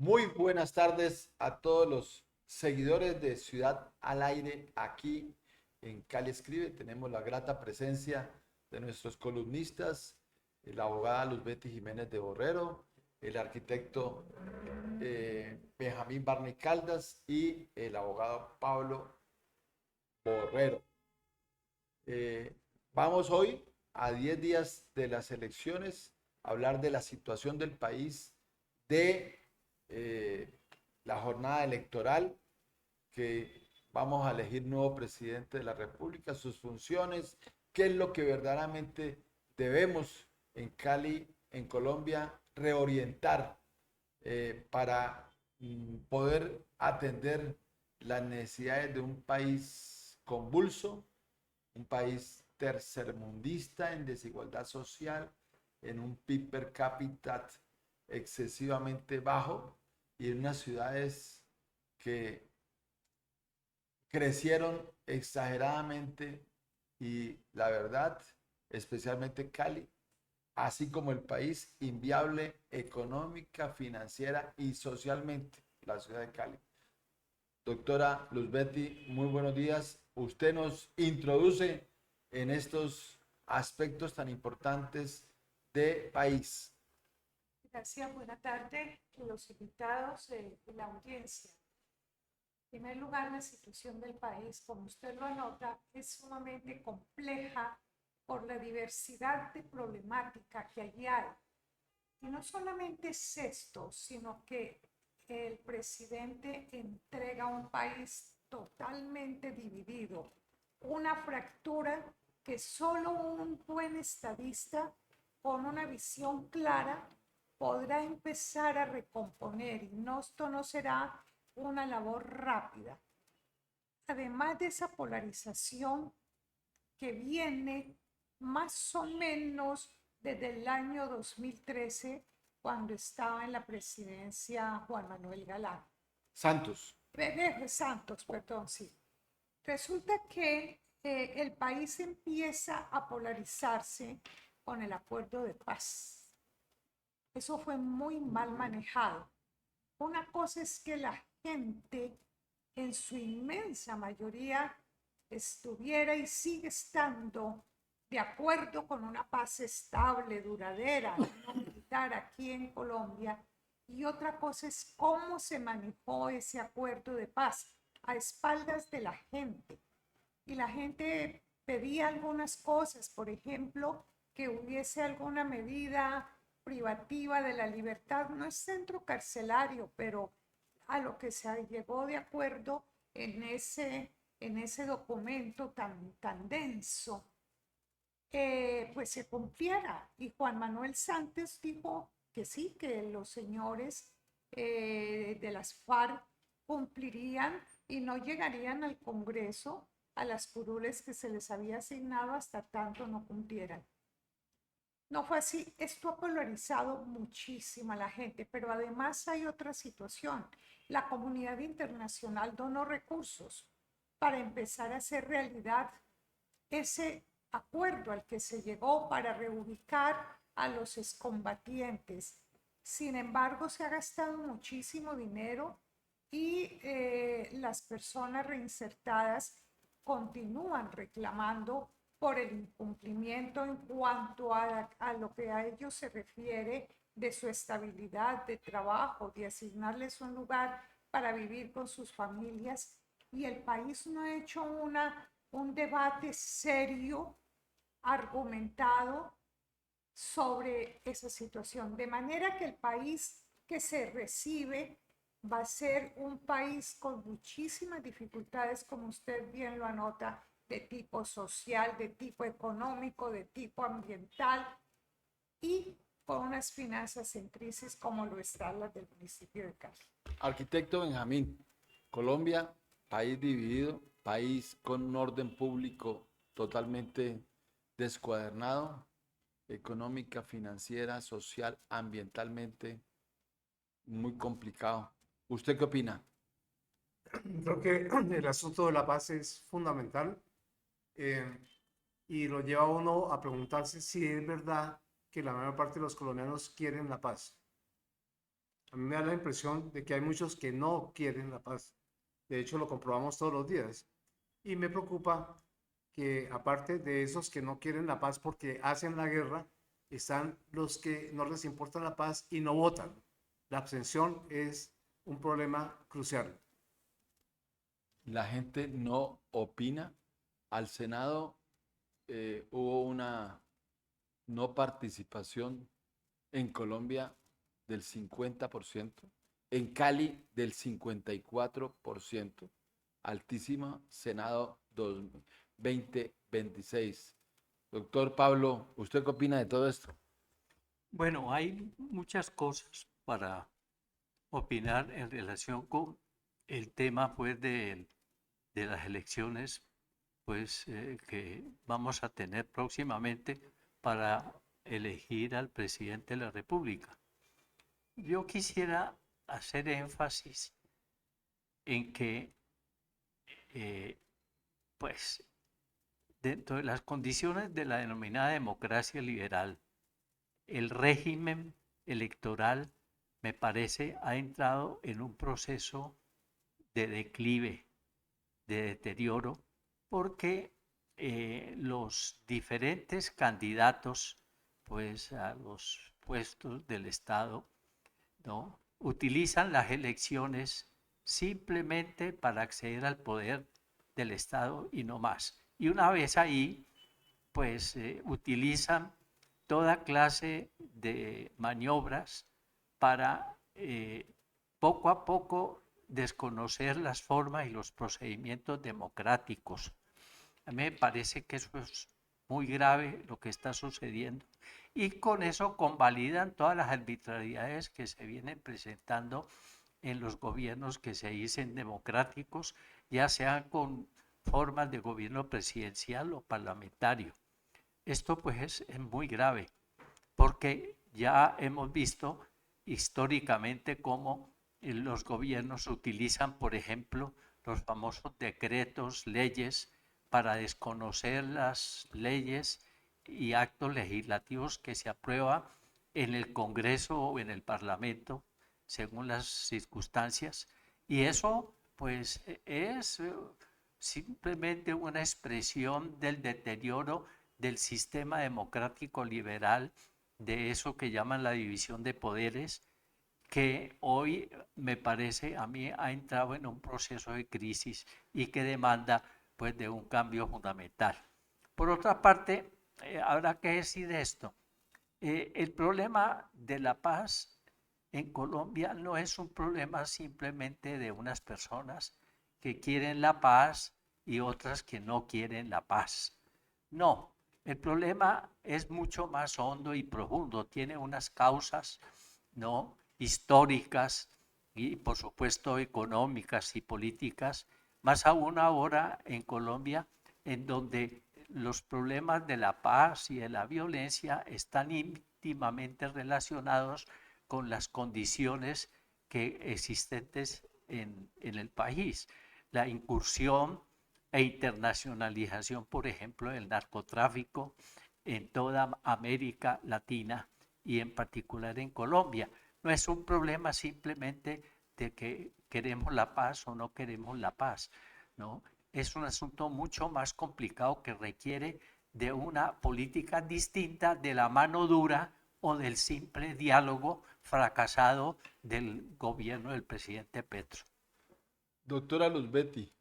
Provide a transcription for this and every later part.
Muy buenas tardes a todos los seguidores de Ciudad al Aire aquí en Cali Escribe. Tenemos la grata presencia de nuestros columnistas, la abogada Luzbeti Jiménez de Borrero, el arquitecto Benjamín Barney Caldas y el abogado Pablo Borrero. Eh, Vamos hoy, a 10 días de las elecciones, a hablar de la situación del país, de eh, la jornada electoral, que vamos a elegir nuevo presidente de la República, sus funciones, qué es lo que verdaderamente debemos en Cali, en Colombia, reorientar para poder atender las necesidades de un país convulso, un país tercermundista en desigualdad social, en un PIB per cápita excesivamente bajo y en unas ciudades que crecieron exageradamente y la verdad, especialmente Cali, así como el país, inviable económica, financiera y socialmente, la ciudad de Cali. Doctora Luzbeti, muy buenos días. Usted nos introduce en estos aspectos tan importantes de país. Gracias, buena tarde a los invitados y la audiencia. En primer lugar, la situación del país, como usted lo anota, es sumamente compleja por la diversidad de problemática que allí hay. Y no solamente es esto, sino que el presidente entrega un país totalmente dividido, una fractura que solo un buen estadista con una visión clara podrá empezar a recomponer, y no, esto no será una labor rápida. Además de esa polarización que viene más o menos desde el año 2013, cuando estaba en la presidencia Juan Manuel Galán. Santos. Santos, perdón, sí. Resulta que el país empieza a polarizarse con el acuerdo de paz. Eso fue muy mal manejado. Una cosa es que la gente, en su inmensa mayoría, estuviera y sigue estando de acuerdo con una paz estable, duradera, no militar aquí en Colombia. Y otra cosa es cómo se manejó ese acuerdo de paz a espaldas de la gente. Y la gente pedía algunas cosas, por ejemplo, que hubiese alguna medida privativa de la libertad, no es centro carcelario, pero a lo que se llegó de acuerdo en ese documento tan denso, pues se cumpliera. Y Juan Manuel Santos dijo que sí, que los señores de las FARC cumplirían y no llegarían al Congreso a las curules que se les había asignado hasta tanto no cumplieran. No fue así. Esto ha polarizado muchísimo a la gente, pero además hay otra situación. La comunidad internacional donó recursos para empezar a hacer realidad ese acuerdo al que se llegó para reubicar a los excombatientes. Sin embargo, se ha gastado muchísimo dinero y las personas reinsertadas continúan reclamando por el incumplimiento en cuanto a lo que a ellos se refiere de su estabilidad de trabajo, de asignarles un lugar para vivir con sus familias, y el país no ha hecho un debate serio, argumentado sobre esa situación. De manera que el país que se recibe va a ser un país con muchísimas dificultades, como usted bien lo anota, de tipo social, de tipo económico, de tipo ambiental y con unas finanzas en crisis como lo están las del municipio de Cali. Arquitecto Benjamín, Colombia, país dividido, país con un orden público totalmente descuadernado, económica, financiera, social, ambientalmente, muy complicado. ¿Usted qué opina? Creo que el asunto de la paz es fundamental eh, y lo lleva a uno a preguntarse si es verdad que la mayor parte de los colombianos quieren la paz. A mí me da la impresión de que hay muchos que no quieren la paz. De hecho, lo comprobamos todos los días. Y me preocupa que aparte de esos que no quieren la paz porque hacen la guerra, están los que no les importa la paz y no votan. La abstención es un problema crucial. La gente no opina. Al Senado hubo una no participación en Colombia del 50%, en Cali del 54%, altísima Senado 2026. Doctor Pablo, ¿usted qué opina de todo esto? Bueno, hay muchas cosas para opinar en relación con el tema pues de las elecciones pues que vamos a tener próximamente para elegir al presidente de la República. Yo quisiera hacer énfasis en que eh, pues dentro de las condiciones de la denominada democracia liberal, el régimen electoral, me parece, ha entrado en un proceso de declive, de deterioro, porque los diferentes candidatos pues, a los puestos del Estado, ¿no?, utilizan las elecciones simplemente para acceder al poder del Estado y no más. Y una vez ahí, pues utilizan toda clase de maniobras para poco a poco desconocer las formas y los procedimientos democráticos. A mí me parece que eso es muy grave lo que está sucediendo y con eso convalidan todas las arbitrariedades que se vienen presentando en los gobiernos que se dicen democráticos, ya sean con formas de gobierno presidencial o parlamentario. Esto pues es muy grave porque ya hemos visto históricamente cómo los gobiernos utilizan, por ejemplo, los famosos decretos, leyes, para desconocer las leyes y actos legislativos que se aprueban en el Congreso o en el Parlamento, según las circunstancias. Y eso, pues, es simplemente una expresión del deterioro del sistema democrático liberal, de eso que llaman la división de poderes, que hoy me parece a mí ha entrado en un proceso de crisis y que demanda pues de un cambio fundamental. Por otra parte, habrá que decir esto, el problema de la paz en Colombia no es un problema simplemente de unas personas que quieren la paz y otras que no quieren la paz. No, el problema es mucho más hondo y profundo, tiene unas causas, ¿no?, históricas y por supuesto económicas y políticas, más aún ahora en Colombia, en donde los problemas de la paz y de la violencia están íntimamente relacionados con las condiciones que existentes en el país. La incursión e internacionalización, por ejemplo, del narcotráfico en toda América Latina y en particular en Colombia. No es un problema simplemente de que queremos la paz o no queremos la paz, ¿no? Es un asunto mucho más complicado que requiere de una política distinta de la mano dura o del simple diálogo fracasado del gobierno del presidente Petro. Doctora Luzbetti,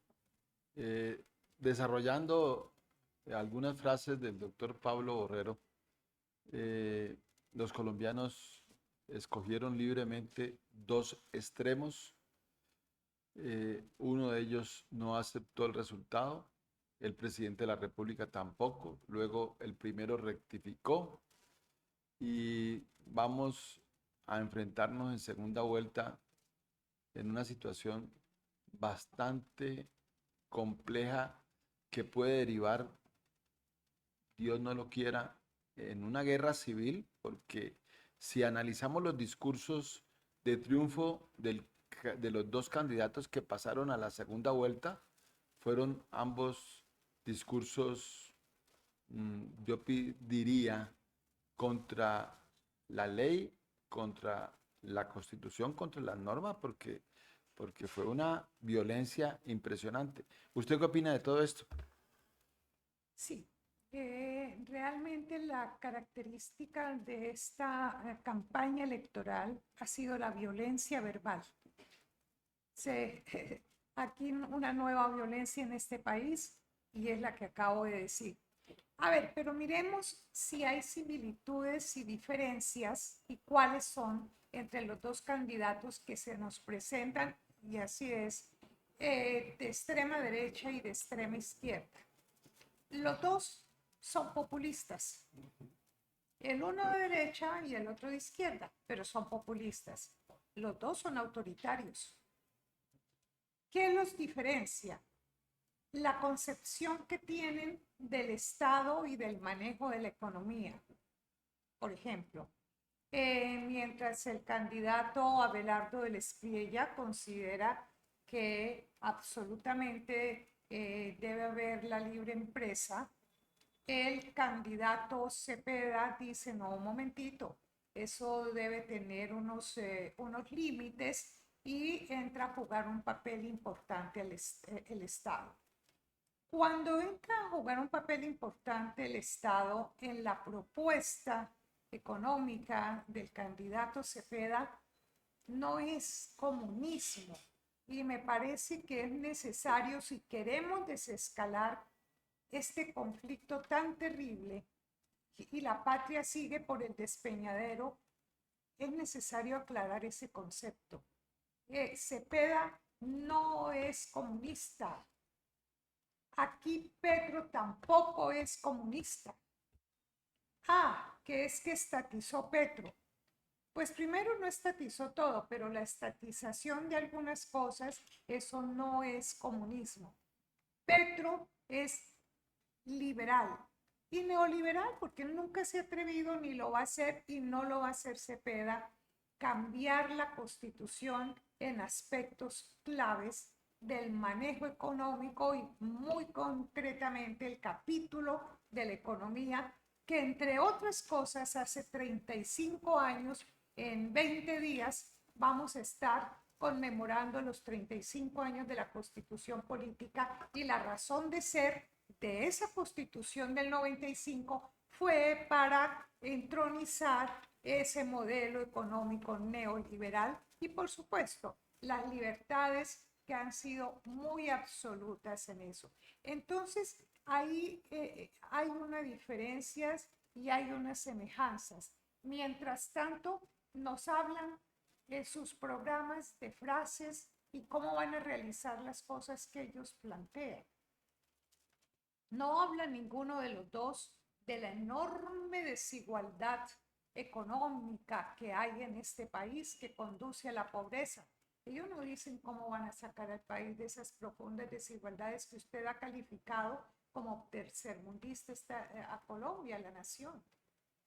eh, desarrollando algunas frases del doctor Pablo Borrero, eh, los colombianos escogieron libremente dos extremos. Uno de ellos no aceptó el resultado, el presidente de la República tampoco, luego el primero rectificó y vamos a enfrentarnos en segunda vuelta en una situación bastante compleja que puede derivar, Dios no lo quiera, en una guerra civil, porque si analizamos los discursos de triunfo de los dos candidatos que pasaron a la segunda vuelta, fueron ambos discursos, yo diría, contra la ley, contra la Constitución contra las normas porque fue una violencia impresionante. ¿Usted qué opina de todo esto? Sí, realmente la característica de esta campaña electoral ha sido la violencia verbal. Aquí una nueva violencia en este país y es la que acabo de decir. A ver, pero miremos si hay similitudes y diferencias y cuáles son entre los dos candidatos que se nos presentan, y así es, de extrema derecha y de extrema izquierda. Los dos son populistas, el uno de derecha y el otro de izquierda, pero son populistas. Los dos son autoritarios. ¿Qué los diferencia? La concepción que tienen del Estado y del manejo de la economía. Por ejemplo, mientras el candidato Abelardo del Espriella considera que absolutamente debe haber la libre empresa, el candidato Cepeda dice, no, un momentito, eso debe tener unos límites y entra a jugar un papel importante el Estado. Cuando entra a jugar un papel importante el Estado en la propuesta económica del candidato Cepeda, no es comunismo. Y me parece que es necesario, si queremos desescalar este conflicto tan terrible y la patria sigue por el despeñadero, es necesario aclarar ese concepto. Cepeda no es comunista. Aquí Petro tampoco es comunista. Que es que estatizó Petro. Pues primero no estatizó todo, pero la estatización de algunas cosas, eso no es comunismo. Petro es liberal y neoliberal porque nunca se ha atrevido ni lo va a hacer y no lo va a hacer Cepeda, cambiar la Constitución en aspectos claves del manejo económico y muy concretamente el capítulo de la economía que entre otras cosas hace 35 años, en 20 días vamos a estar conmemorando los 35 años de la Constitución Política y la razón de ser de esa Constitución del 95 fue para entronizar ese modelo económico neoliberal y por supuesto las libertades que han sido muy absolutas en eso. Entonces ahí hay unas diferencias y hay unas semejanzas. Mientras tanto nos hablan de sus programas de frases y cómo van a realizar las cosas que ellos plantean. No habla ninguno de los dos de la enorme desigualdad económica que hay en este país que conduce a la pobreza. Ellos no dicen cómo van a sacar al país de esas profundas desigualdades que usted ha calificado como tercermundista a Colombia, la nación.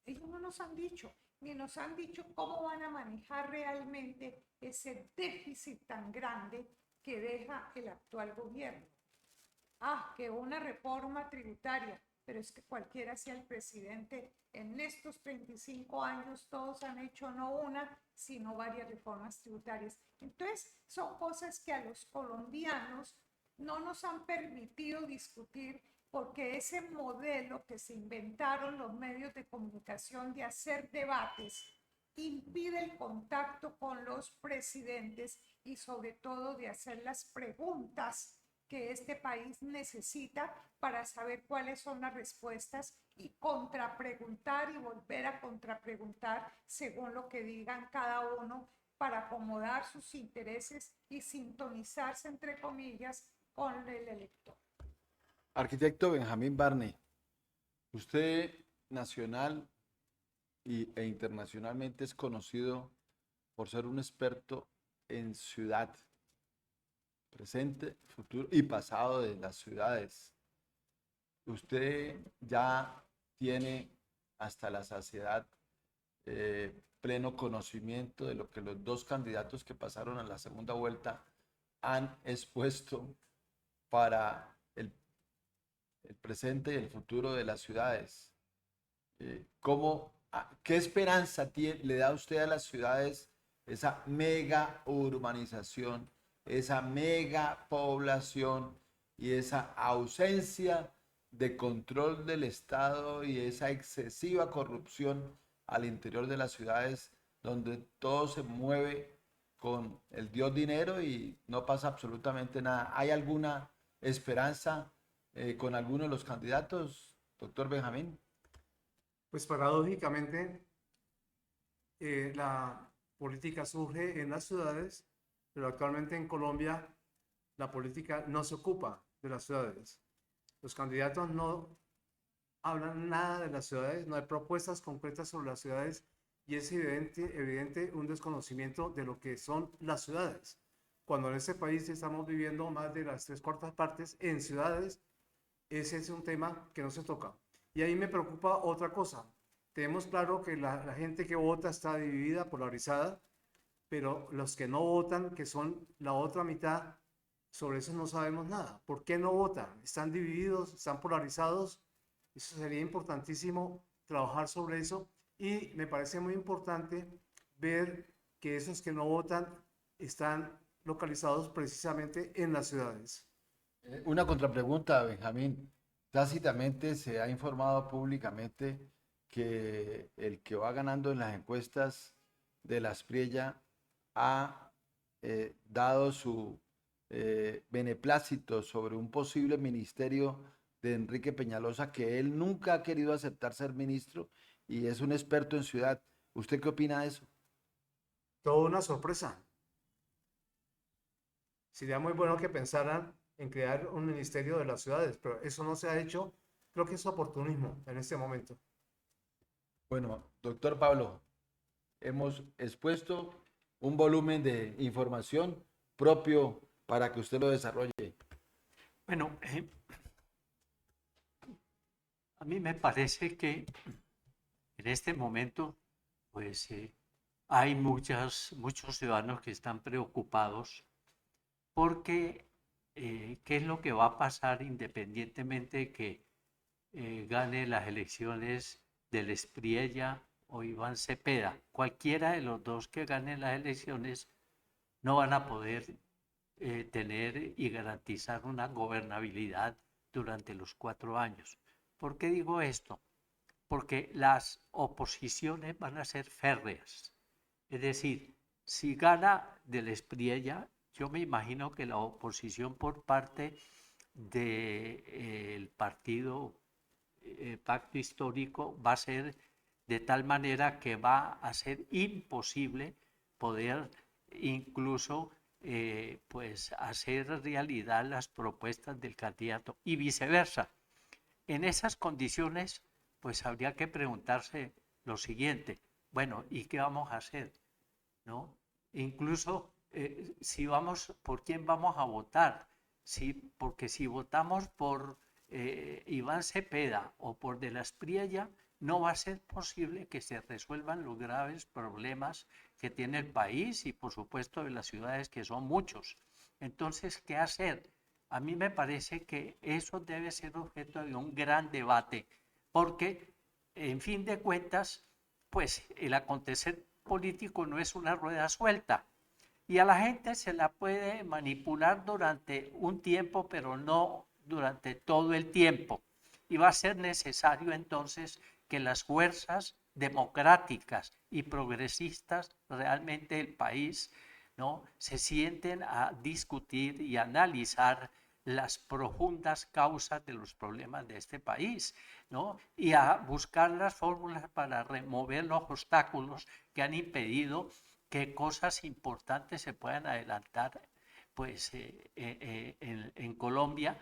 Ellos no nos han dicho, ni nos han dicho cómo van a manejar realmente ese déficit tan grande que deja el actual gobierno. Que una reforma tributaria, pero es que cualquiera sea el presidente, en estos 35 años todos han hecho no una, sino varias reformas tributarias. Entonces, son cosas que a los colombianos no nos han permitido discutir porque ese modelo que se inventaron los medios de comunicación de hacer debates impide el contacto con los presidentes y sobre todo de hacer las preguntas que este país necesita para saber cuáles son las respuestas y contrapreguntar y volver a contrapreguntar según lo que digan cada uno para acomodar sus intereses y sintonizarse, entre comillas, con el elector. Arquitecto Benjamín Barney, usted nacional e internacionalmente es conocido por ser un experto en ciudad, presente, futuro y pasado de las ciudades. Usted ya tiene hasta la saciedad pleno conocimiento de lo que los dos candidatos que pasaron a la segunda vuelta han expuesto para el presente y el futuro de las ciudades. ¿Qué esperanza le da usted a las ciudades esa mega urbanización, esa mega población y esa ausencia de control del Estado y esa excesiva corrupción al interior de las ciudades donde todo se mueve con el dios dinero y no pasa absolutamente nada. ¿Hay alguna esperanza con alguno de los candidatos, doctor Benjamín? Pues paradójicamente, la política surge en las ciudades, pero actualmente en Colombia la política no se ocupa de las ciudades. Los candidatos no hablan nada de las ciudades, no hay propuestas concretas sobre las ciudades y es evidente un desconocimiento de lo que son las ciudades. Cuando en este país estamos viviendo más de las 3/4 partes en ciudades, ese es un tema que no se toca. Y ahí me preocupa otra cosa. Tenemos claro que la gente que vota está dividida, polarizada, pero los que no votan, que son la otra mitad, sobre eso no sabemos nada. ¿Por qué no votan? ¿Están divididos? ¿Están polarizados? Eso sería importantísimo trabajar sobre eso y me parece muy importante ver que esos que no votan están localizados precisamente en las ciudades. Una contrapregunta, Benjamín. Tácitamente se ha informado públicamente que el que va ganando en las encuestas de la Espriella ha dado su beneplácito sobre un posible ministerio de Enrique Peñalosa que él nunca ha querido aceptar ser ministro y es un experto en ciudad. ¿Usted qué opina de eso? Toda una sorpresa. Sería muy bueno que pensaran en crear un ministerio de las ciudades, pero eso no se ha hecho. Creo que es oportunismo en este momento. Bueno, doctor Pablo, hemos expuesto un volumen de información propio para que usted lo desarrolle. Bueno, a mí me parece que en este momento, pues hay muchos ciudadanos que están preocupados porque qué es lo que va a pasar independientemente de que gane las elecciones del Espriella o Iván Cepeda. Cualquiera de los dos que ganen las elecciones no van a poder tener y garantizar una gobernabilidad durante los 4 años. ¿Por qué digo esto? Porque las oposiciones van a ser férreas. Es decir, si gana del Espriella, yo me imagino que la oposición por parte del partido Pacto Histórico va a ser de tal manera que va a ser imposible poder incluso pues hacer realidad las propuestas del candidato y viceversa. En esas condiciones, pues habría que preguntarse lo siguiente, bueno, ¿y qué vamos a hacer? ¿No? Incluso si vamos, ¿por quién vamos a votar? Porque si votamos por Iván Cepeda o por De la Espriella, no va a ser posible que se resuelvan los graves problemas que tiene el país y por supuesto de las ciudades, que son muchos. Entonces, ¿qué hacer? A mí me parece que eso debe ser objeto de un gran debate, porque en fin de cuentas, pues el acontecer político no es una rueda suelta y a la gente se la puede manipular durante un tiempo, pero no durante todo el tiempo. Y va a ser necesario entonces que las fuerzas democráticas y progresistas realmente del país, ¿no?, se sienten a discutir y analizar las profundas causas de los problemas de este país, ¿no?, y a buscar las fórmulas para remover los obstáculos que han impedido que cosas importantes se puedan adelantar pues, en Colombia,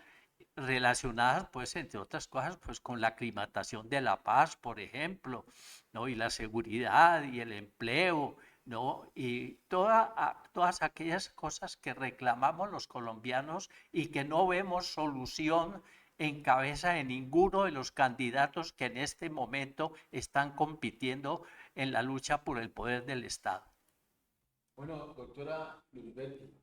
relacionadas, pues, entre otras cosas, pues, con la aclimatación de la paz, por ejemplo, ¿no?, y la seguridad y el empleo, ¿no?, y todas aquellas cosas que reclamamos los colombianos y que no vemos solución en cabeza de ninguno de los candidatos que en este momento están compitiendo en la lucha por el poder del Estado. Bueno, doctora Luzbetti,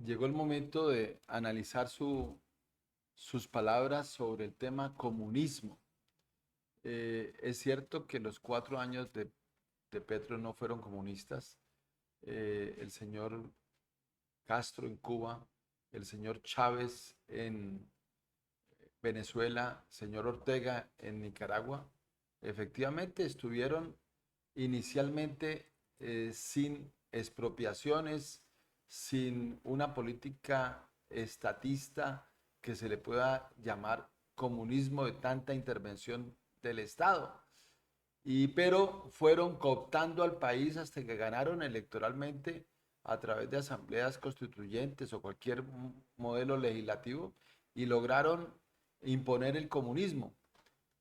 llegó el momento de analizar sus palabras sobre el tema comunismo. Es cierto que los 4 años de de Petro no fueron comunistas. El señor Castro en Cuba, el señor Chávez en Venezuela, señor Ortega en Nicaragua, efectivamente estuvieron inicialmente sin expropiaciones, sin una política estatista que se le pueda llamar comunismo de tanta intervención del Estado. Pero fueron cooptando al país hasta que ganaron electoralmente a través de asambleas constituyentes o cualquier modelo legislativo y lograron imponer el comunismo.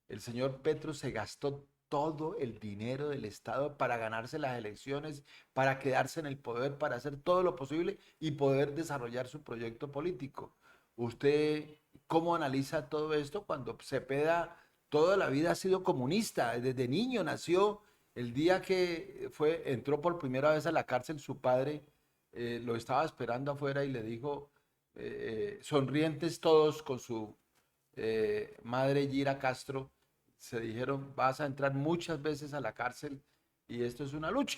El señor Petro se gastó todo el dinero del Estado para ganarse las elecciones, para quedarse en el poder, para hacer todo lo posible y poder desarrollar su proyecto político. ¿Usted cómo analiza todo esto cuando Cepeda toda la vida ha sido comunista? Desde niño nació, el día que entró por primera vez a la cárcel, su padre lo estaba esperando afuera y le dijo, sonrientes todos con su madre Gira Castro, se dijeron, vas a entrar muchas veces a la cárcel y esto es una lucha.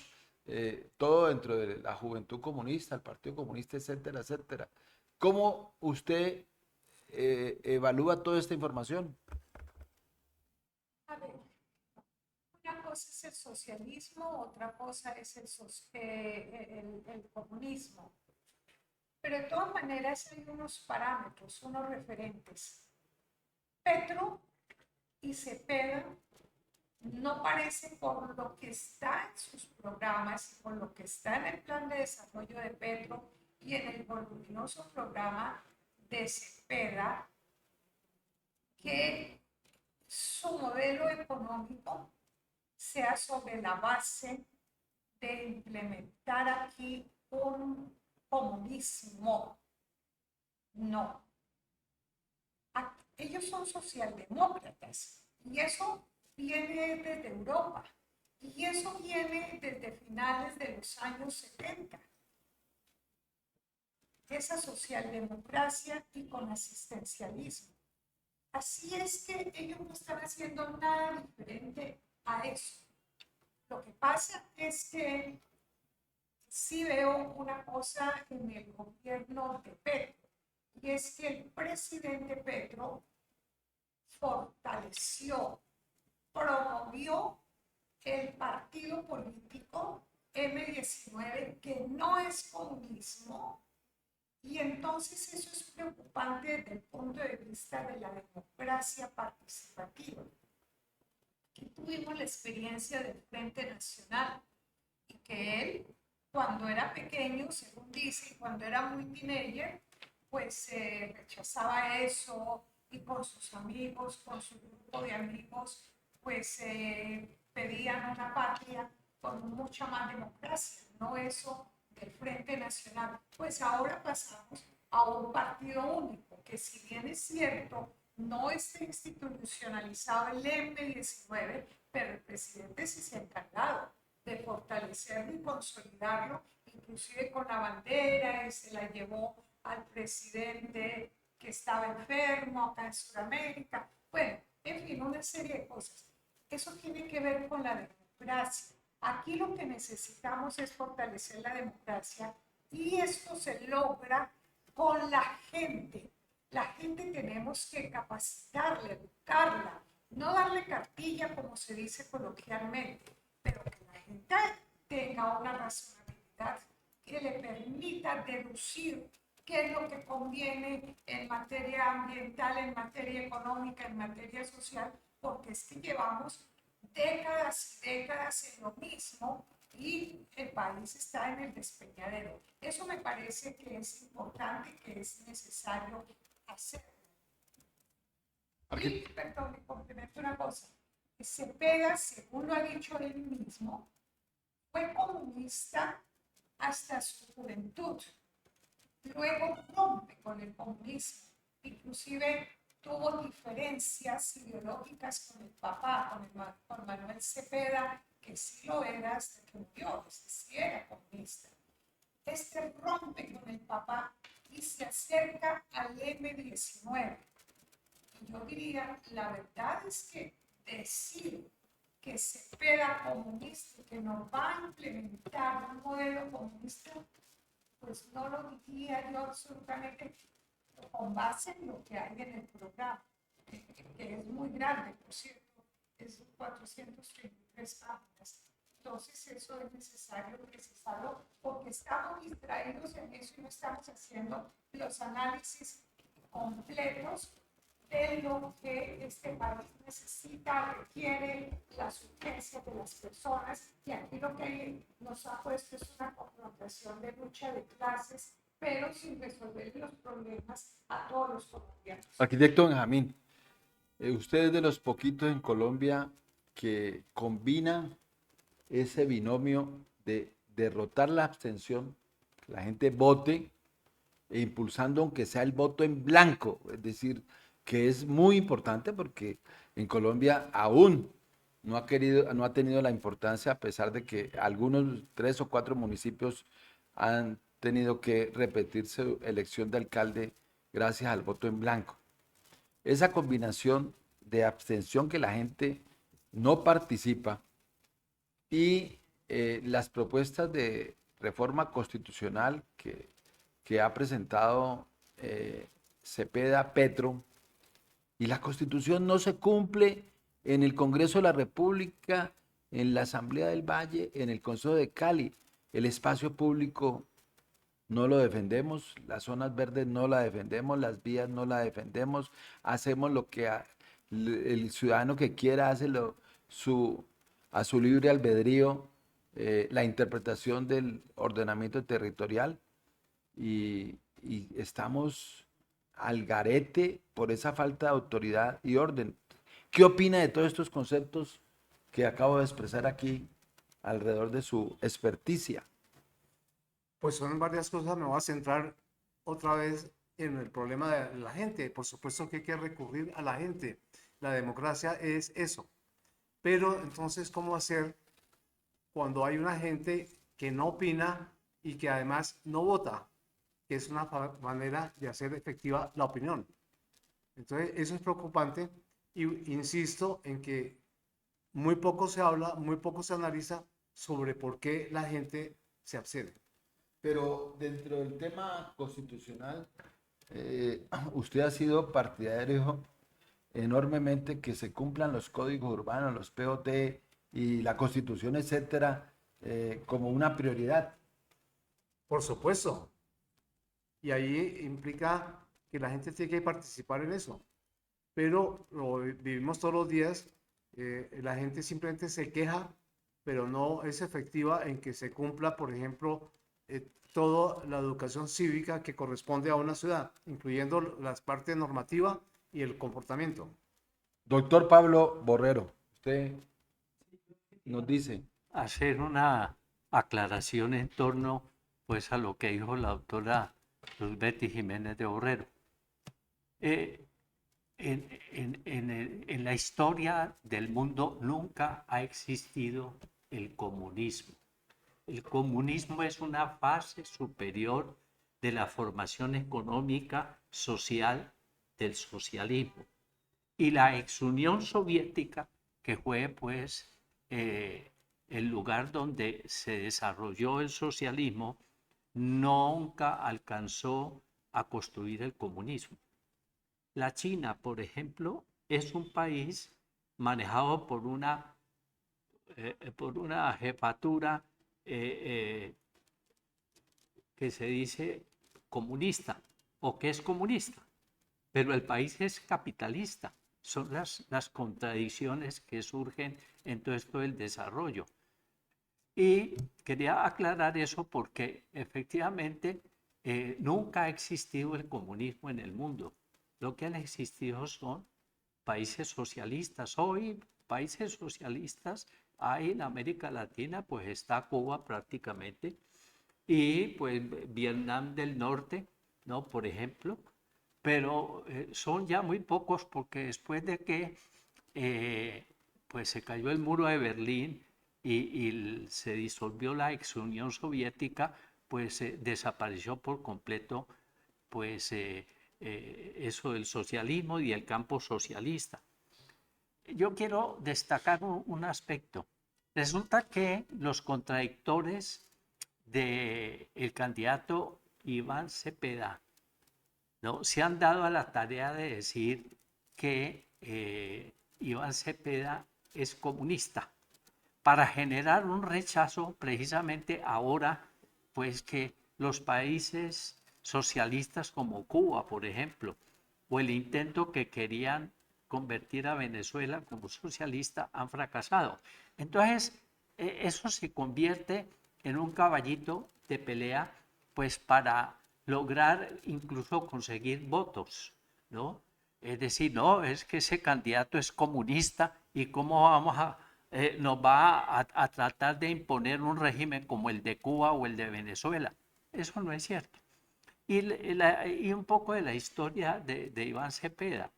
Todo dentro de la juventud comunista, el Partido Comunista, etcétera, etcétera. ¿Cómo usted evalúa toda esta información? A ver, una cosa es el socialismo, otra cosa es el comunismo. Pero de todas maneras hay unos parámetros, unos referentes. Petro y Cepeda no parece, por lo que está en sus programas, por lo que está en el plan de desarrollo de Petro y en el voluminoso programa de Cepeda, que su modelo económico sea sobre la base de implementar aquí un comunismo. No. Ellos son socialdemócratas y eso viene desde Europa y eso viene desde finales de los años 70. Esa socialdemocracia y con asistencialismo. Así es que ellos no están haciendo nada diferente a eso. Lo que pasa es que sí veo una cosa en el gobierno de Petro, y es que el presidente Petro fortaleció, promovió el partido político M19, que no es comunismo, y entonces eso es preocupante desde el punto de vista de la democracia participativa. Aquí tuvimos la experiencia del Frente Nacional y que él, cuando era pequeño, según dice, cuando era muy teenager, pues rechazaba eso y con sus amigos, con su grupo de amigos, pues pedían una patria con mucha más democracia, no eso del Frente Nacional. Pues ahora pasamos a un partido único, que si bien es cierto, no está institucionalizado el M19, pero el presidente sí se ha encargado de fortalecerlo y consolidarlo, inclusive con la bandera, y se la llevó al presidente que estaba enfermo acá en Sudamérica. Bueno, en fin, una serie de cosas. Eso tiene que ver con la democracia. Aquí lo que necesitamos es fortalecer la democracia y esto se logra con la gente. La gente tenemos que capacitarla, educarla, no darle cartilla como se dice coloquialmente, pero que la gente tenga una razonabilidad que le permita deducir qué es lo que conviene en materia ambiental, en materia económica, en materia social, porque es que llevamos décadas y décadas en lo mismo y el país está en el despeñadero. Eso me parece que es importante, que es necesario hacer. Y, perdón, me complemento una cosa. Cepeda, según lo ha dicho él mismo, fue comunista hasta su juventud. Luego rompe con el comunismo. Inclusive tuvo diferencias ideológicas con el papá, con Manuel Cepeda, que sí lo era hasta que murió, sí era comunista. Este rompe con el papá y se acerca al M19. Y yo diría, la verdad es que decir que Cepeda comunista, que nos va a implementar un modelo comunista, pues no lo diría yo absolutamente con base en lo que hay en el programa, que es muy grande, por cierto, es 433 páginas. Entonces eso es necesario precisarlo porque estamos distraídos en eso y no estamos haciendo los análisis completos de lo que este país necesita, requiere, las urgencias de las personas. Y aquí lo que nos ha puesto es una confrontación de lucha de clases, pero sin resolver los problemas a todos los colombianos. Arquitecto Benjamín, usted es de los poquitos en Colombia que combina ese binomio de derrotar la abstención, que la gente vote, e impulsando aunque sea el voto en blanco, es decir, que es muy importante porque en Colombia aún no ha tenido la importancia, a pesar de que algunos 3 o 4 municipios han tenido que repetir su elección de alcalde gracias al voto en blanco. Esa combinación de abstención, que la gente no participa, y las propuestas de reforma constitucional que ha presentado Cepeda Petro, y la Constitución no se cumple en el Congreso de la República, en la Asamblea del Valle, en el Consejo de Cali. El espacio público no lo defendemos, las zonas verdes no la defendemos, las vías no la defendemos, hacemos lo que el ciudadano que quiera hace a su libre albedrío, la interpretación del ordenamiento territorial, y estamos al garete por esa falta de autoridad y orden. ¿Qué opina de todos estos conceptos que acabo de expresar aquí alrededor de su experticia? Pues son varias cosas, me voy a centrar otra vez en el problema de la gente. Por supuesto que hay que recurrir a la gente. La democracia es eso. Pero entonces, ¿cómo hacer cuando hay una gente que no opina y que además no vota? Que es una manera de hacer efectiva la opinión. Entonces, eso es preocupante y insisto en que muy poco se habla, muy poco se analiza sobre por qué la gente se abstiene. Pero dentro del tema constitucional, usted ha sido partidario enormemente que se cumplan los códigos urbanos, los POT y la Constitución, etcétera, como una prioridad. Por supuesto. Y ahí implica que la gente tiene que participar en eso. Pero lo vivimos todos los días. La gente simplemente se queja, pero no es efectiva en que se cumpla, por ejemplo, toda la educación cívica que corresponde a una ciudad, incluyendo las partes normativa y el comportamiento. Doctor Pablo Borrero, usted nos dice. Hacer una aclaración en torno pues a lo que dijo la doctora Luz Betty Jiménez de Borrero. En la historia del mundo nunca ha existido el comunismo. El comunismo es una fase superior de la formación económica social del socialismo. Y la ex-Unión Soviética, que fue pues el lugar donde se desarrolló el socialismo, nunca alcanzó a construir el comunismo. La China, por ejemplo, es un país manejado por una jefatura que se dice comunista o que es comunista, pero el país es capitalista. Son las contradicciones que surgen en todo esto del desarrollo. Y quería aclarar eso porque efectivamente nunca ha existido el comunismo en el mundo. Lo que han existido son países socialistas. Hoy países socialistas hay en América Latina, pues está Cuba prácticamente, y pues Vietnam del Norte, ¿no? Por ejemplo, pero son ya muy pocos porque después de que pues se cayó el muro de Berlín y se disolvió la ex Unión Soviética, pues desapareció por completo pues eso del socialismo y el campo socialista. yo quiero destacar un aspecto. Resulta que los contradictores del candidato Iván Cepeda, ¿no?, se han dado a la tarea de decir que Iván Cepeda es comunista, para generar un rechazo precisamente ahora, pues que los países socialistas como Cuba, por ejemplo, o el intento que querían convertir a Venezuela como socialista han fracasado. Entonces, eso se convierte en un caballito de pelea, pues para lograr incluso conseguir votos, ¿no? Es decir, no, es que ese candidato es comunista y cómo vamos a, nos va a tratar de imponer un régimen como el de Cuba o el de Venezuela. Eso no es cierto. Y un poco de la historia de Iván Cepeda.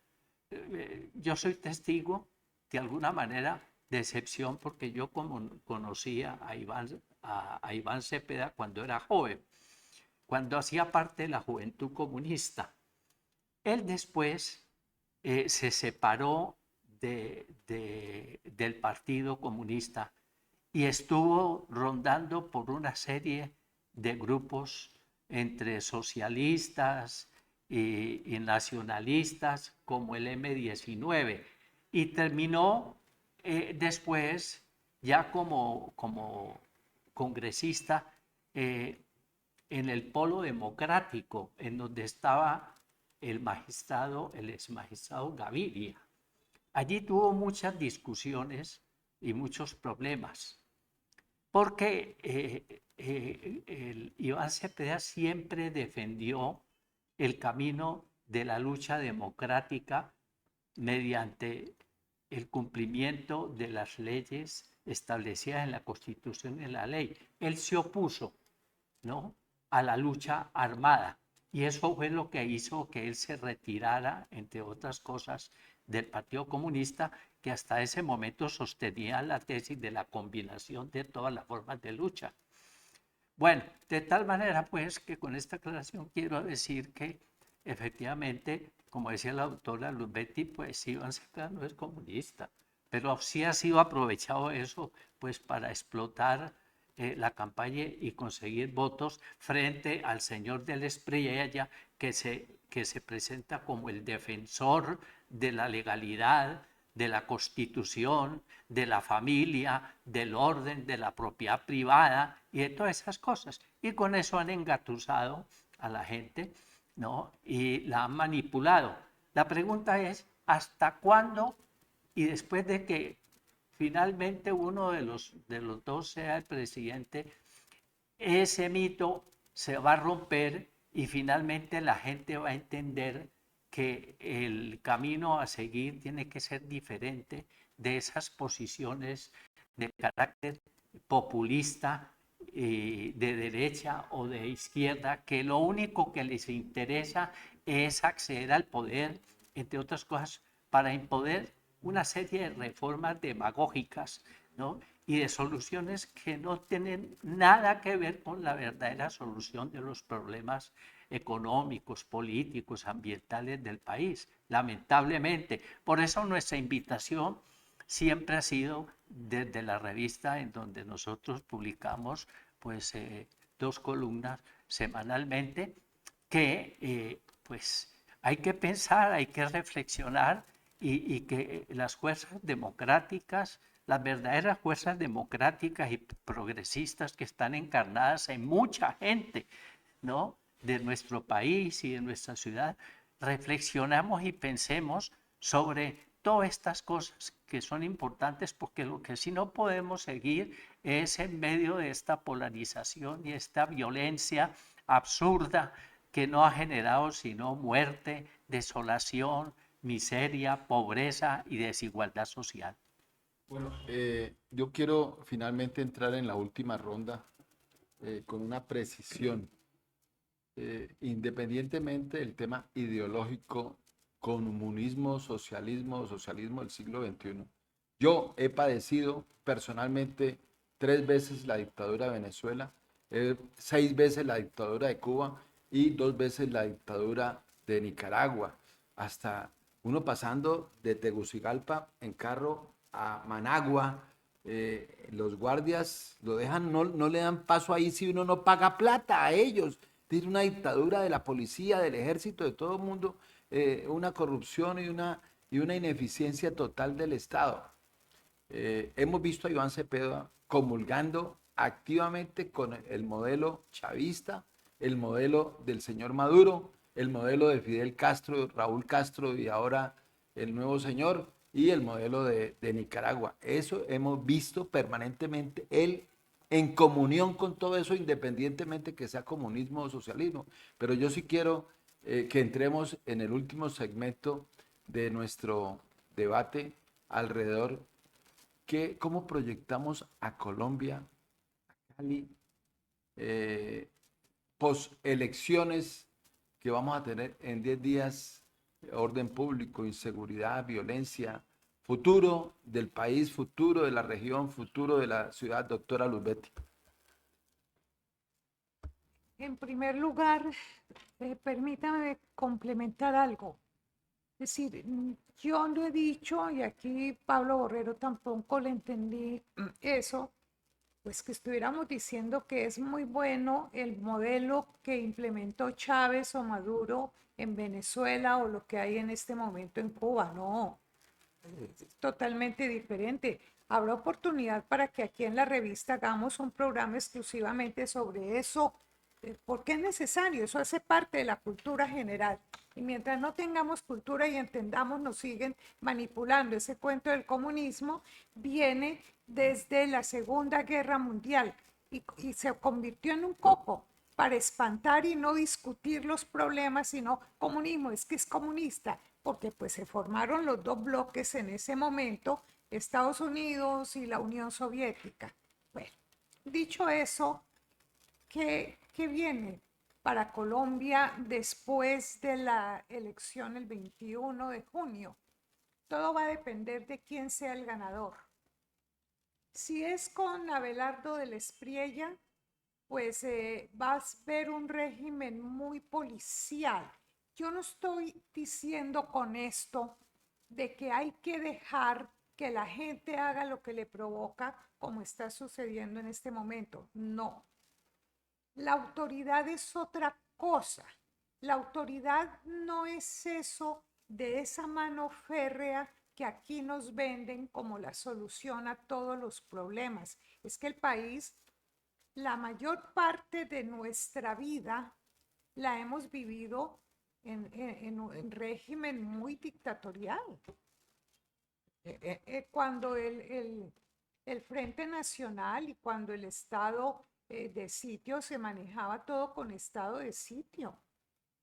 Yo soy testigo, de alguna manera, de excepción, porque yo conocía a Iván Cepeda cuando era joven, cuando hacía parte de la Juventud Comunista. Él después se separó del Partido Comunista y estuvo rondando por una serie de grupos entre socialistas y nacionalistas como el M-19 y terminó después ya como congresista en el Polo Democrático, en donde estaba el ex magistrado Gaviria. Allí tuvo muchas discusiones y muchos problemas, porque Iván Cepeda siempre defendió el camino de la lucha democrática mediante el cumplimiento de las leyes establecidas en la Constitución y en la ley. Él se opuso, ¿no?, a la lucha armada. Y eso fue lo que hizo que él se retirara, entre otras cosas, del Partido Comunista, que hasta ese momento sostenía la tesis de la combinación de todas las formas de lucha. Bueno, de tal manera pues que con esta aclaración quiero decir que efectivamente, como decía la doctora Luz Betty, pues Iván Cepeda no es comunista, pero sí ha sido aprovechado eso pues para explotar la campaña y conseguir votos frente al señor del Espriella, que se presenta como el defensor de la legalidad, de la Constitución, de la familia, del orden, de la propiedad privada y de todas esas cosas. Y con eso han engatusado a la gente, ¿no?, y la han manipulado. La pregunta es, ¿hasta cuándo? Y después de que finalmente uno de los dos sea el presidente, ese mito se va a romper y finalmente la gente va a entender que el camino a seguir tiene que ser diferente de esas posiciones de carácter populista, de derecha o de izquierda, que lo único que les interesa es acceder al poder, entre otras cosas, para imponer una serie de reformas demagógicas, ¿no?, y de soluciones que no tienen nada que ver con la verdadera solución de los problemas económicos, políticos, ambientales del país, lamentablemente. Por eso nuestra invitación siempre ha sido desde la revista en donde nosotros publicamos pues 2 columnas semanalmente, que pues hay que pensar, hay que reflexionar y que las fuerzas democráticas, las verdaderas fuerzas democráticas y progresistas que están encarnadas en mucha gente, ¿no?, de nuestro país y de nuestra ciudad, reflexionamos y pensemos sobre todas estas cosas que son importantes, porque lo que sí no podemos seguir es en medio de esta polarización y esta violencia absurda que no ha generado sino muerte, desolación, miseria, pobreza y desigualdad social. Bueno, yo quiero finalmente entrar en la última ronda con una precisión. Independientemente del tema ideológico, comunismo, socialismo del siglo XXI, yo he padecido personalmente 3 veces la dictadura de Venezuela, 6 veces la dictadura de Cuba y 2 veces la dictadura de Nicaragua, hasta uno pasando de Tegucigalpa en carro a Managua, los guardias lo dejan, no le dan paso ahí si uno no paga plata a ellos. Tiene una dictadura de la policía, del ejército, de todo el mundo, una corrupción y una ineficiencia total del Estado. Hemos visto a Iván Cepeda comulgando activamente con el modelo chavista, el modelo del señor Maduro, el modelo de Fidel Castro, Raúl Castro y ahora el nuevo señor y el modelo de Nicaragua. Eso hemos visto permanentemente, él en comunión con todo eso, independientemente que sea comunismo o socialismo. Pero yo sí quiero que entremos en el último segmento de nuestro debate alrededor cómo proyectamos a Colombia, a Cali, post elecciones que vamos a tener en 10 días, orden público, inseguridad, violencia, futuro del país, futuro de la región, futuro de la ciudad, doctora Luzbetti. En primer lugar, permítame complementar algo. Es decir, yo lo he dicho y aquí Pablo Borrero tampoco le entendí eso, pues que estuviéramos diciendo que es muy bueno el modelo que implementó Chávez o Maduro en Venezuela o lo que hay en este momento en Cuba. No, es totalmente diferente. Habrá oportunidad para que aquí en la revista hagamos un programa exclusivamente sobre eso, porque es necesario, eso hace parte de la cultura general. Y mientras no tengamos cultura y entendamos, nos siguen manipulando. Ese cuento del comunismo viene desde la Segunda Guerra Mundial y se convirtió en un coco para espantar y no discutir los problemas, sino comunismo, es que es comunista, porque pues se formaron los dos bloques en ese momento, Estados Unidos y la Unión Soviética. Bueno, dicho eso, ¿qué viene para Colombia después de la elección el 21 de junio? Todo va a depender de quién sea el ganador. Si es con Abelardo de la Espriella, pues vas a ver un régimen muy policial. Yo no estoy diciendo con esto de que hay que dejar que la gente haga lo que le provoca, como está sucediendo en este momento. No. La autoridad es otra cosa. La autoridad no es eso de esa mano férrea que aquí nos venden como la solución a todos los problemas. Es que el país, la mayor parte de nuestra vida la hemos vivido en un régimen muy dictatorial. Cuando el Frente Nacional y cuando el estado de sitio se manejaba todo con estado de sitio.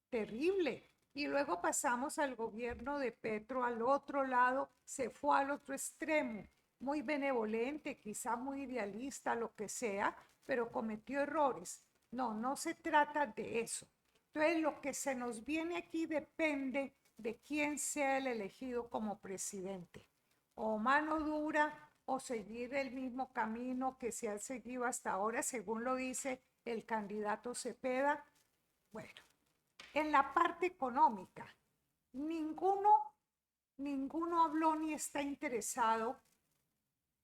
Terrible. Y luego pasamos al gobierno de Petro al otro lado, se fue al otro extremo, muy benevolente, quizá muy idealista, lo que sea, pero cometió errores. No, no se trata de eso. Entonces, lo que se nos viene aquí depende de quién sea el elegido como presidente. O mano dura o seguir el mismo camino que se ha seguido hasta ahora, según lo dice el candidato Cepeda. Bueno, en la parte económica, ninguno habló ni está interesado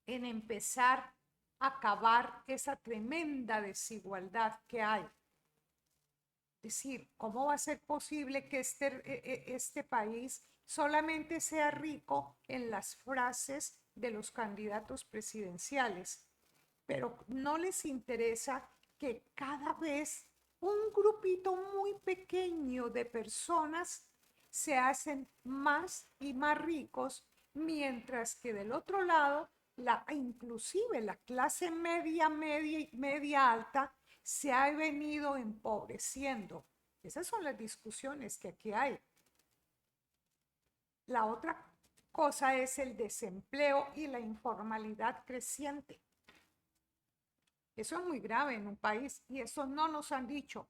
en empezar a acabar esa tremenda desigualdad que hay. Es decir, ¿cómo va a ser posible que este país solamente sea rico en las frases de los candidatos presidenciales, pero no les interesa que cada vez un grupito muy pequeño de personas se hacen más y más ricos, mientras que del otro lado, inclusive la clase media, media y media alta se ha venido empobreciendo? Esas son las discusiones que aquí hay. La otra cosa es el desempleo y la informalidad creciente. Eso es muy grave en un país y eso no nos han dicho.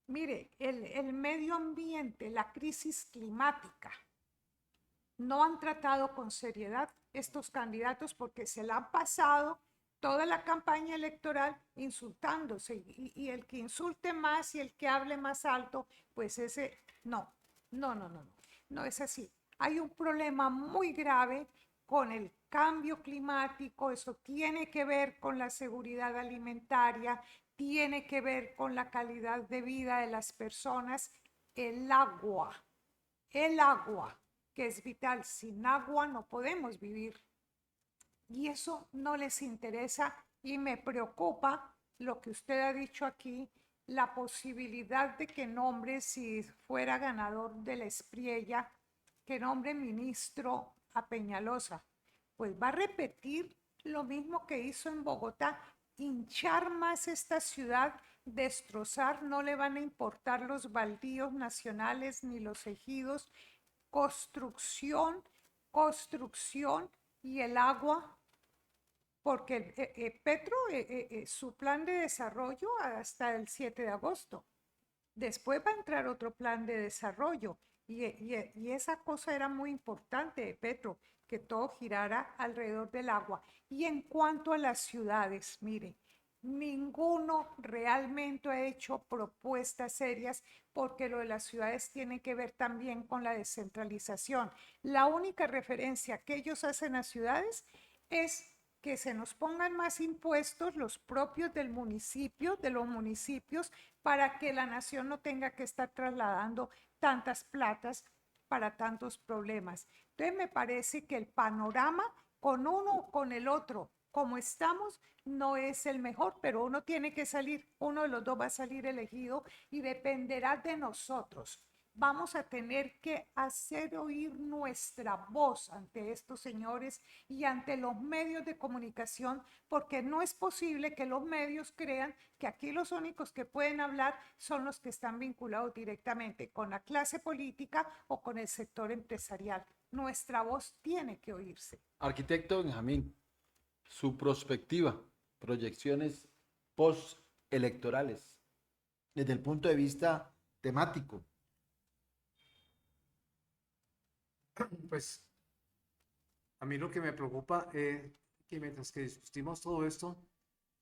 Mire, el medio ambiente, la crisis climática, no han tratado con seriedad estos candidatos porque se la han pasado toda la campaña electoral insultándose y el que insulte más y el que hable más alto, pues ese no es así. hay un problema muy grave con el cambio climático, eso tiene que ver con la seguridad alimentaria, tiene que ver con la calidad de vida de las personas, el agua, que es vital. Sin agua no podemos vivir. Y eso no les interesa y me preocupa lo que usted ha dicho aquí, la posibilidad de que nombre, si fuera ganador de la Espriella, que nombre ministro a Peñalosa. Pues va a repetir lo mismo que hizo en Bogotá, hinchar más esta ciudad, destrozar, no le van a importar los baldíos nacionales ni los ejidos, construcción, construcción y el agua, porque Petro, su plan de desarrollo hasta el 7 de agosto. Después va a entrar otro plan de desarrollo y esa cosa era muy importante de Petro, que todo girara alrededor del agua. Y en cuanto a las ciudades, mire, ninguno realmente ha hecho propuestas serias porque lo de las ciudades tiene que ver también con la descentralización. La única referencia que ellos hacen a ciudades es que se nos pongan más impuestos los propios del municipio, de los municipios, para que la nación no tenga que estar trasladando tantas platas para tantos problemas. Entonces me parece que el panorama con uno o con el otro, como estamos, no es el mejor, pero uno tiene que salir, uno de los dos va a salir elegido y dependerá de nosotros. Vamos a tener que hacer oír nuestra voz ante estos señores y ante los medios de comunicación, porque no es posible que los medios crean que aquí los únicos que pueden hablar son los que están vinculados directamente con la clase política o con el sector empresarial. Nuestra voz tiene que oírse. Arquitecto Benjamín, su perspectiva, proyecciones postelectorales, desde el punto de vista temático. Pues a mí lo que me preocupa es que mientras que discutimos todo esto,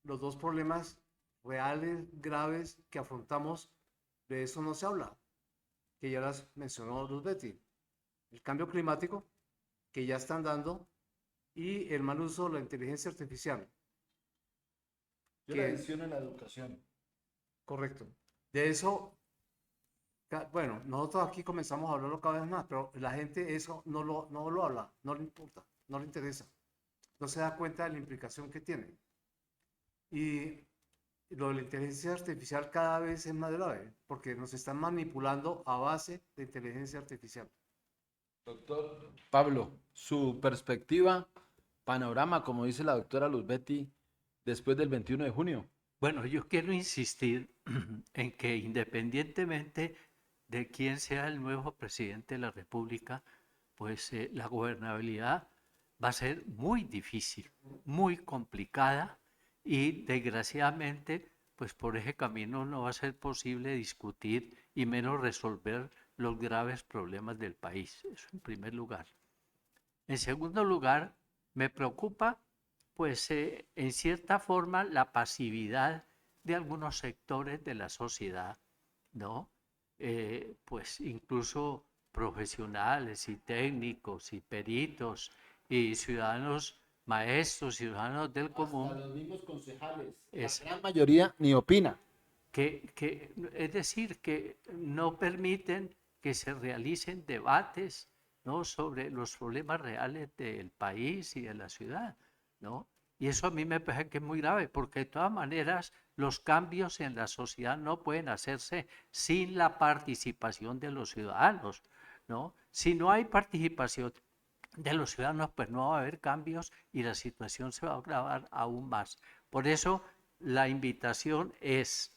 los dos problemas reales, graves que afrontamos, de eso no se habla, que ya las mencionó Luz Betty. El cambio climático, que ya están dando, y el mal uso de la inteligencia artificial. Yo la adiciono en la educación. Correcto. De eso, bueno, nosotros aquí comenzamos a hablarlo cada vez más, pero la gente eso no lo habla, no le importa, no le interesa. No se da cuenta de la implicación que tiene. Y lo de la inteligencia artificial cada vez es más grave, porque nos están manipulando a base de inteligencia artificial. Doctor Pablo, su perspectiva, panorama, como dice la doctora Luz Betty, después del 21 de junio. Bueno, yo quiero insistir en que independientemente de quién sea el nuevo presidente de la República, pues la gobernabilidad va a ser muy difícil, muy complicada y desgraciadamente, pues por ese camino no va a ser posible discutir y menos resolver los graves problemas del país. Eso en primer lugar. En segundo lugar, me preocupa, pues en cierta forma, la pasividad de algunos sectores de la sociedad, ¿no? Pues incluso profesionales y técnicos y peritos y ciudadanos maestros, ciudadanos del común. Hasta los mismos concejales, la gran mayoría ni opina. Es decir, que no permiten que se realicen debates, ¿no?, sobre los problemas reales del país y de la ciudad, ¿no? Y eso a mí me parece que es muy grave, porque de todas maneras los cambios en la sociedad no pueden hacerse sin la participación de los ciudadanos, ¿no? Si no hay participación de los ciudadanos, pues no va a haber cambios y la situación se va a agravar aún más. Por eso la invitación es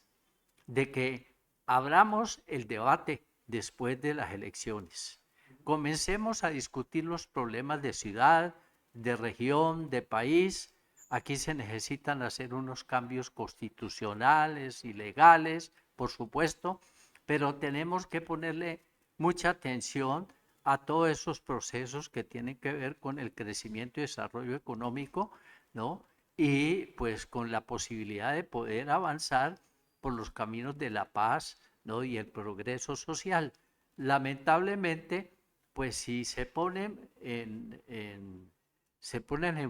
de que abramos el debate después de las elecciones. Comencemos a discutir los problemas de ciudad, de región, de país. Aquí se necesitan hacer unos cambios constitucionales y legales, por supuesto, pero tenemos que ponerle mucha atención a todos esos procesos que tienen que ver con el crecimiento y desarrollo económico, ¿no? Y pues con la posibilidad de poder avanzar por los caminos de la paz, ¿no?, y el progreso social. Lamentablemente, pues si se ponen en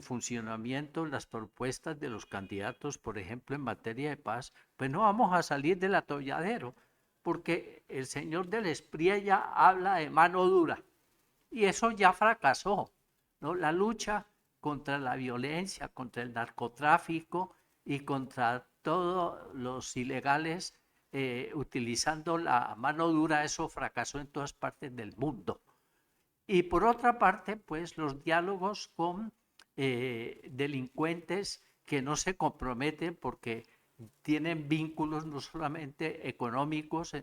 funcionamiento las propuestas de los candidatos, por ejemplo, en materia de paz, pues no vamos a salir del atolladero, porque el señor del Espriella habla de mano dura y eso ya fracasó, ¿no? La lucha contra la violencia, contra el narcotráfico y contra todos los ilegales utilizando la mano dura, eso fracasó en todas partes del mundo. Y por otra parte, pues los diálogos con delincuentes que no se comprometen porque tienen vínculos no solamente económicos,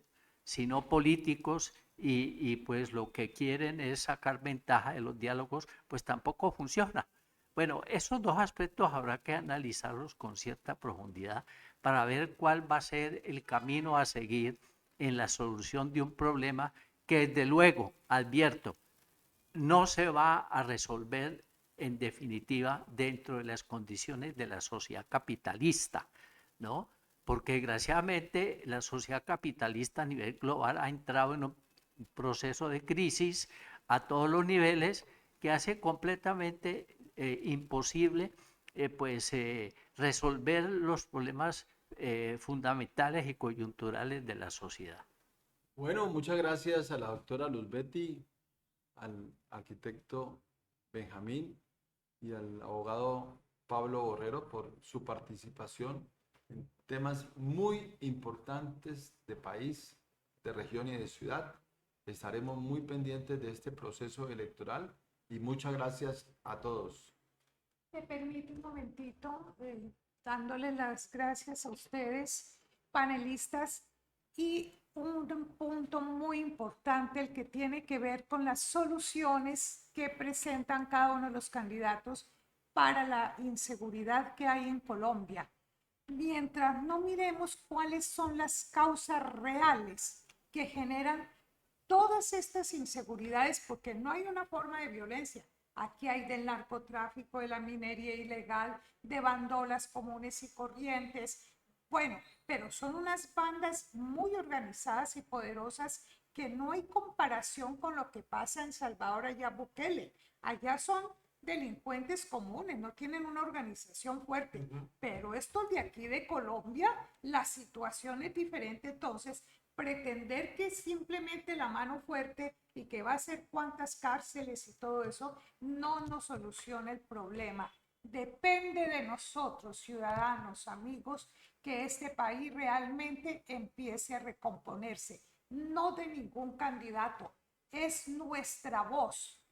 sino políticos y pues lo que quieren es sacar ventaja de los diálogos, pues tampoco funciona. Bueno, esos dos aspectos habrá que analizarlos con cierta profundidad para ver cuál va a ser el camino a seguir en la solución de un problema que desde luego, advierto, no se va a resolver en definitiva dentro de las condiciones de la sociedad capitalista, ¿no? Porque desgraciadamente la sociedad capitalista a nivel global ha entrado en un proceso de crisis a todos los niveles que hace completamente imposible resolver los problemas fundamentales y coyunturales de la sociedad. Bueno, muchas gracias a la doctora Luz Betty, al arquitecto Benjamín y al abogado Pablo Borrero por su participación en temas muy importantes de país, de región y de ciudad. Estaremos muy pendientes de este proceso electoral y muchas gracias a todos. Me permite un momentito, dándole las gracias a ustedes, panelistas, y un punto muy importante, el que tiene que ver con las soluciones que presentan cada uno de los candidatos para la inseguridad que hay en Colombia. Mientras no miremos cuáles son las causas reales que generan todas estas inseguridades, porque no hay una forma de violencia. Aquí hay del narcotráfico, de la minería ilegal, de bandolas comunes y corrientes. Bueno, pero son unas bandas muy organizadas y poderosas que no hay comparación con lo que pasa en Salvador, allá Bukele. Allá son delincuentes comunes, no tienen una organización fuerte. Pero estos de aquí de Colombia, la situación es diferente. Entonces, pretender que simplemente la mano fuerte y que va a ser cuántas cárceles y todo eso no nos soluciona el problema. Depende de nosotros, ciudadanos, amigos, que este país realmente empiece a recomponerse, no de ningún candidato. Es nuestra voz.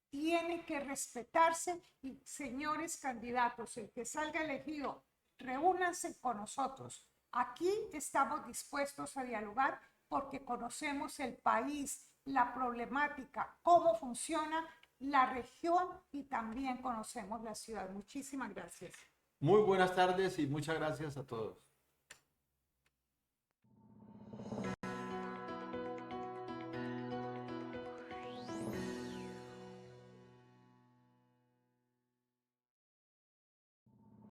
Tiene que respetarse y, señores candidatos, el que salga elegido, reúnanse con nosotros. Aquí estamos dispuestos a dialogar porque conocemos el país, la problemática, cómo funciona la región y también conocemos la ciudad. Muchísimas gracias. Muy buenas tardes y muchas gracias a todos.